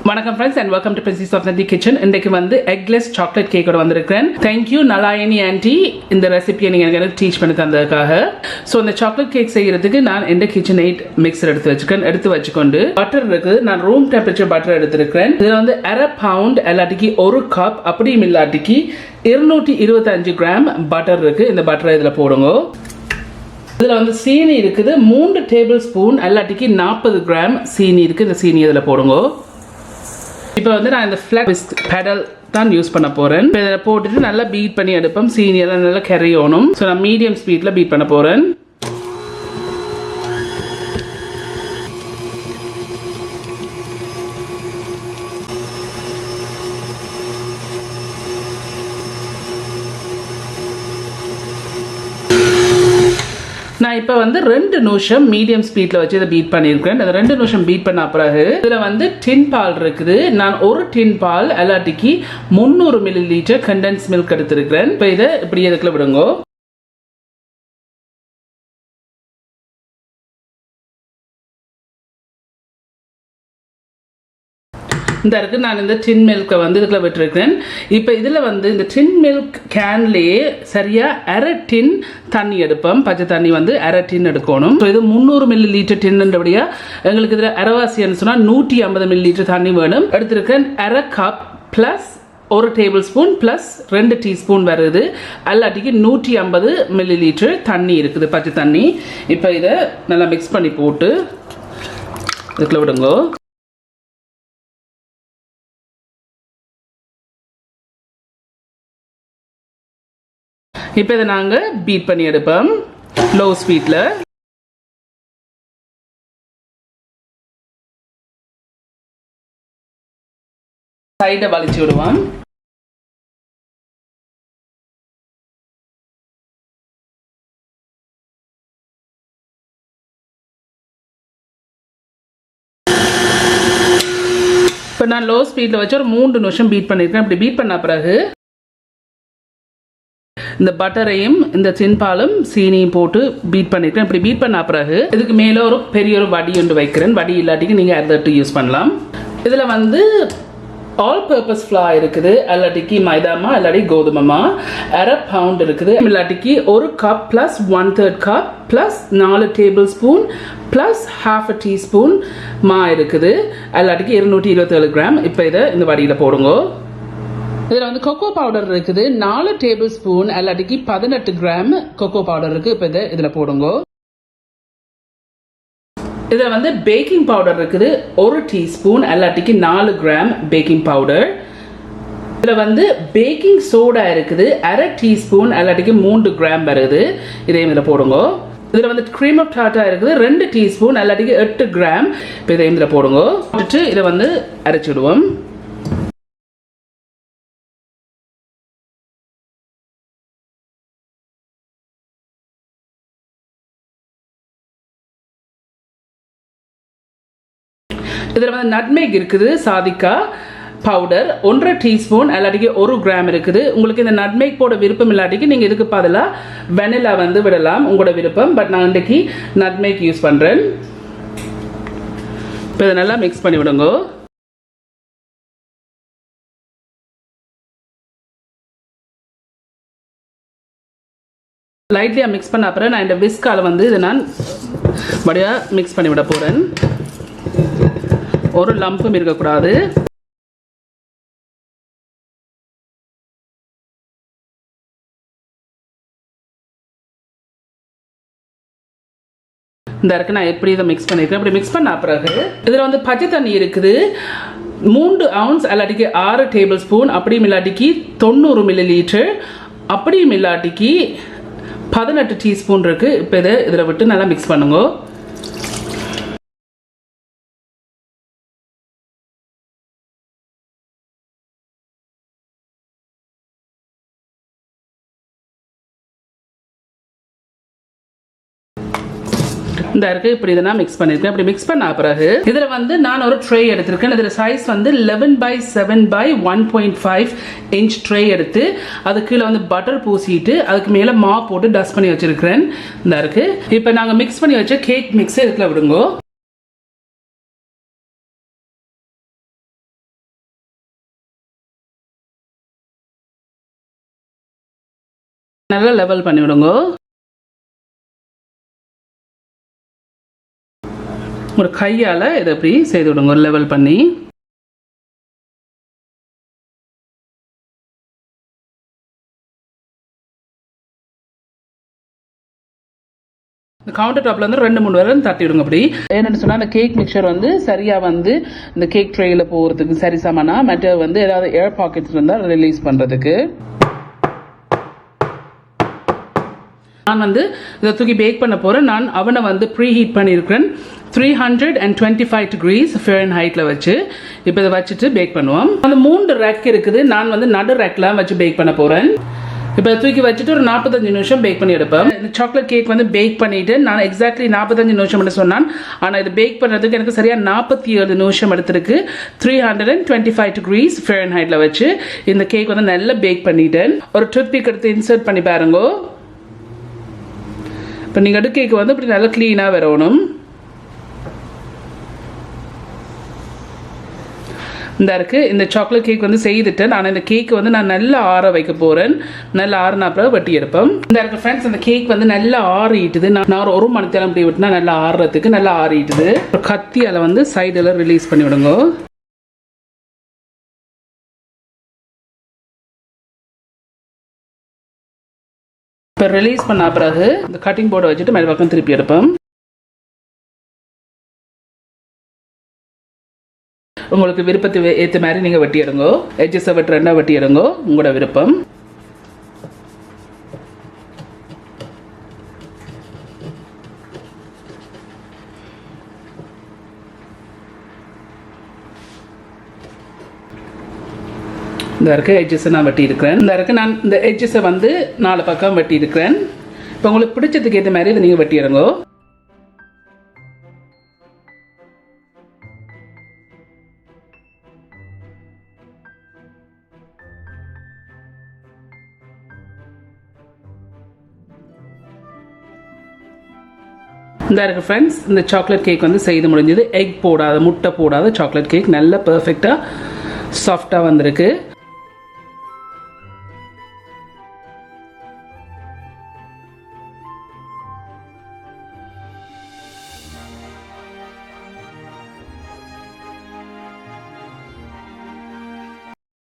வணக்கம் friends and welcome to princess of the kitchen. இன்றைக்கு வந்து எக்லெஸ் சாக்லேட் கேக்கோட வந்திருக்கேன். தேங்க்யூ நலாயணி ஆண்டி இந்த ரெசிபியை நீங்கள் எனக்கு டீச் பண்ணி தந்ததுக்காக. ஸோ இந்த சாக்லேட் கேக் செய்யறதுக்கு நான் இந்த கிச்சன் எயிட் மிக்சர் எடுத்து வச்சுக்கொண்டு பட்டர் இருக்குது. நான் ரூம் டெம்பரேச்சர் பட்டர் எடுத்திருக்கிறேன். இதில் வந்து அரை பவுண்ட் எல்லாட்டிக்கு ஒரு கப் அப்படியும் இல்லாட்டிக்கு 225 கிராம் பட்டர் இருக்கு. இந்த பட்டரை இதில் போடுங்க. இதில் வந்து சீனி இருக்குது 3 டேபிள் ஸ்பூன் எல்லாட்டிக்கு 40 கிராம் சீனி இருக்குது. இந்த சீனி இதில் போடுங்க. இப்போ வந்து நான் இந்த ஃப்ளக்ஸ் பெடல் தான் யூஸ் பண்ண போகிறேன். இப்போ இதில் போட்டுட்டு நல்லா பீட் பண்ணி எடுப்போம். சீனி எல்லாம் நல்லா கரையணும். ஸோ நான் மீடியம் ஸ்பீடில் பீட் பண்ண போகிறேன். நான் இப்போ வந்து 2 நிமிஷம் மீடியம் ஸ்பீடில் வச்சு இதை பீட் பண்ணியிருக்கேன். அந்த 2 நிமிஷம் பீட் பண்ண பிறகு இதில் வந்து டின் பால் இருக்குது. நான் ஒரு டின் பால் எல்லாட்டிக்கு 300 ml கண்டென்ஸ் மில்க் எடுத்திருக்கிறேன். இப்போ இதை இப்படி இதுக்குள்ள விடுங்க. இந்த இருக்கு நான் இந்த டின் மில்கை வந்து இதுக்குள்ள விட்டுருக்கேன். இப்போ இதில் வந்து இந்த டின் மில்க் கேன்லேயே சரியாக அரை டின் தண்ணி எடுப்போம். பச்சை தண்ணி வந்து அரை டின் எடுக்கணும். ஸோ இது 300 ml டின்னுன்றபடியா எங்களுக்கு இதில் அரைவாசின்னு சொன்னால் 150 ml தண்ணி வேணும். எடுத்திருக்கேன் அரை cup plus 1 table spoon plus 2 teaspoon வருது. எல்லாட்டிக்கு 150 ml தண்ணி இருக்குது, பச்சை தண்ணி. இப்போ இதை நல்லா மிக்ஸ் பண்ணி போட்டு இதுக்குள்ள விடுங்க. இப்போ இதை நாங்கள் பீட் பண்ணி எடுப்போம் லோ ஸ்பீடில். சைடை வலிச்சு விடுவோம். இப்போ நான் லோ ஸ்பீடில் வச்சு ஒரு 3 நிமிஷம் பீட் பண்ணியிருக்கேன். இப்படி பீட் பண்ண பிறகு இந்த பட்டரையும் இந்த தின்பாலும் சீனியும் போட்டு பீட் பண்ணிருக்கேன். இப்படி பீட் பண்ண பிறகு இதுக்கு மேலே ஒரு பெரிய ஒரு வடி ஒன்று வைக்கிறேன். வடி இல்லாட்டிக்கு நீங்கள் அதை யூஸ் பண்ணலாம். இதில் வந்து ஆல் பர்பஸ் ஃப்ளார் இருக்குது. இல்லாட்டிக்கு மைதாமா இல்லாட்டி கோதுமைமா அரை பவுண்ட் இருக்குது. இல்லாட்டிக்கு 1 cup plus 1/3 cup plus 4 table spoon plus ½ teaspoon மா இருக்குது. இல்லாட்டிக்கு 227 கிராம். இப்போ இதை இந்த வடியில் போடுங்க. இதில் வந்து கொக்கோ பவுடர் இருக்குது 4 டேபிள் ஸ்பூன் எல்லாட்டிக்கு 18 கிராம் கொக்கோ பவுடர் இருக்குது. இப்போ இதில் போடுங்க. இதில் வந்து பேக்கிங் பவுடர் இருக்குது 1 டீஸ்பூன் எல்லாட்டிக்கு 4 கிராம் பேக்கிங் பவுடர். இதில் வந்து பேக்கிங் சோடா இருக்குது அரை டீஸ்பூன் எல்லாட்டிக்கு 3 கிராம் வருது. இதையும் இதில் போடுங்க. இதில் வந்து க்ரீம் ஆஃப் டாட்டா இருக்குது 2 டீஸ்பூன் எல்லாட்டிக்கு 8 கிராம். இப்போ இதையும் இதில் போடுங்க. போட்டுட்டு இதை வந்து அரைச்சிடுவோம். இதில் வந்து நட்மேக் இருக்குது சாதிக்கா பவுடர் 1/2 டீஸ்பூன் எல்லாட்டிக்கு 1 கிராம் இருக்குது. உங்களுக்கு இந்த நட்மேக் போட விருப்பம் இல்லாட்டிக்கு நீங்கள் இதுக்கு பதிலாக வெனிலா வந்து விடலாம், உங்களோட விருப்பம். பட் நான் இன்றைக்கி நட்மேக் யூஸ் பண்ணுறேன். இப்போ இதை நல்லா மிக்ஸ் பண்ணி விடுங்க. லைட்லியாக மிக்ஸ் பண்ண அப்புறம் நான் இந்த விஸ்கால வந்து இதை நான் வடியாக மிக்ஸ் பண்ணி விட போகிறேன். ஒரு லம்பும் இருக்கக்கூடாது. இந்த இருக்கு நான் எப்படி இதை மிக்ஸ் பண்ணியிருக்கேன். அப்படி மிக்ஸ் பண்ண பிறகு இதில் வந்து பச்சை தண்ணி இருக்குது 3 ounce எல்லாட்டிக்கு 6 டேபிள் ஸ்பூன் அப்படியும் இல்லாட்டிக்கு 90 ml அப்படியும் இல்லாட்டிக்கு 18 டீஸ்பூன் இருக்குது. இப்போ இதில் விட்டு நல்லா மிக்ஸ் பண்ணுங்க. இந்த இருக்கு இப்படி இதை நான் மிக்ஸ் பண்ணியிருக்கேன். அப்படி மிக்ஸ் பண்ண பிறகு இதில் வந்து நான் ஒரு ட்ரே எடுத்திருக்கேன். இதில் சைஸ் வந்து 11/7/1.5 inch ட்ரே எடுத்து அது கீழே வந்து பட்டர் பூசிட்டு அதுக்கு மேலே மா போட்டு டஸ்ட் பண்ணி வச்சிருக்கிறேன். இந்த இருக்கு இப்போ நாங்கள் மிக்ஸ் பண்ணி வச்ச கேக் மிக்ஸை இதுக்குள்ள விடுங்க. நல்லா லெவல் பண்ணி விடுங்க. ஒரு கையால் இதை அப்படி செய்து விடுங்க லெவல் பண்ணி. இந்த கவுண்டர் டாப்ல வந்து 2-3 விரல் தட்டி விடுங்க. அப்படி என்னென்னு சொன்னால் அந்த கேக் மிக்சர் வந்து சரியாக வந்து இந்த கேக் ட்ரேயில் போகிறதுக்கு சரி சமனா, மற்ற வந்து ஏதாவது ஏர் பாக்கெட்ஸ் இருந்தால் ரிலீஸ் பண்ணுறதுக்கு. நான் வந்து இதை தூக்கி பேக் பண்ண போகிறேன். நான் அவனை வந்து ப்ரீ ஹீட் பண்ணியிருக்கிறேன் 325 degrees Fahrenheitல வச்சு. இப்போ இதை வச்சுட்டு பேக் பண்ணுவோம். அந்த 3 ரேக் இருக்குது. நான் வந்து நடு ரேக்லாம் வச்சு பேக் பண்ண போகிறேன். இப்போ தூக்கி வச்சுட்டு ஒரு 45 நிமிஷம் பேக் பண்ணி எடுப்பேன். இந்த சாக்லேட் கேக் வந்து பேக் பண்ணிவிட்டு நான் எக்ஸாக்ட்லி 45 நிமிஷம் சொன்னான். ஆனால் இது பேக் பண்ணுறதுக்கு எனக்கு சரியாக 47 நிமிஷம் எடுத்திருக்கு. 325 degrees Fahrenheitல வச்சு இந்த கேக் வந்து நல்லா பேக் பண்ணிட்டேன். ஒரு டூத்பிக் எடுத்து இன்சர்ட் பண்ணி பாருங்க. இப்போ நீங்கள் அடுத்த கேக் வந்து இப்படி நல்லா க்ளீனாக வரணும். இந்த இருக்குது இந்த சாக்லேட் கேக் வந்து செய்துட்டேன். ஆனால் இந்த கேக் வந்து நான் நல்லா ஆற வைக்க போகிறேன். நல்லா ஆறின அப்புறம் வெட்டி எடுப்பேன். இந்த இருக்க ஃப்ரெண்ட்ஸ் இந்த கேக் வந்து நல்லா ஆறிட்டுது. நான் ஒரு மணி நேரம் இப்படி விட்டுனா நல்லா ஆறுறதுக்கு நல்லா ஆறிட்டுது. ஒரு கத்தியால் வந்து சைடில் ரிலீஸ் பண்ணி விடுங்க. இப்போ ரிலீஸ் பண்ண பிறகு இந்த கட்டிங் போர்டை வச்சுட்டு மேல் பக்கம் திருப்பி எடுப்பேன். உங்களுக்கு விருப்பத்தை ஏற்ற மாதிரி நீங்கள் வெட்டி எடுங்க. எட்ஜஸை வெட்டுறா வெட்டி எடுங்க, உங்களோட விருப்பம். இந்த இருக்க எட்ஜஸை நான் வெட்டி இருக்கிறேன். இந்த இருக்க நான் இந்த எட்ஜஸை வந்து 4 பக்கம் வெட்டி இருக்கிறேன். இப்போ உங்களுக்கு பிடிச்சதுக்கு ஏற்ற மாதிரி இதை நீங்கள் வெட்டி எடுங்க. இந்த இருக்குது ஃப்ரெண்ட்ஸ் இந்த சாக்லேட் கேக் வந்து செய்து முடிஞ்சது. எக் போடாத முட்டை போடாத சாக்லேட் கேக் நல்ல பர்ஃபெக்டாக சாஃப்டாக வந்திருக்கு.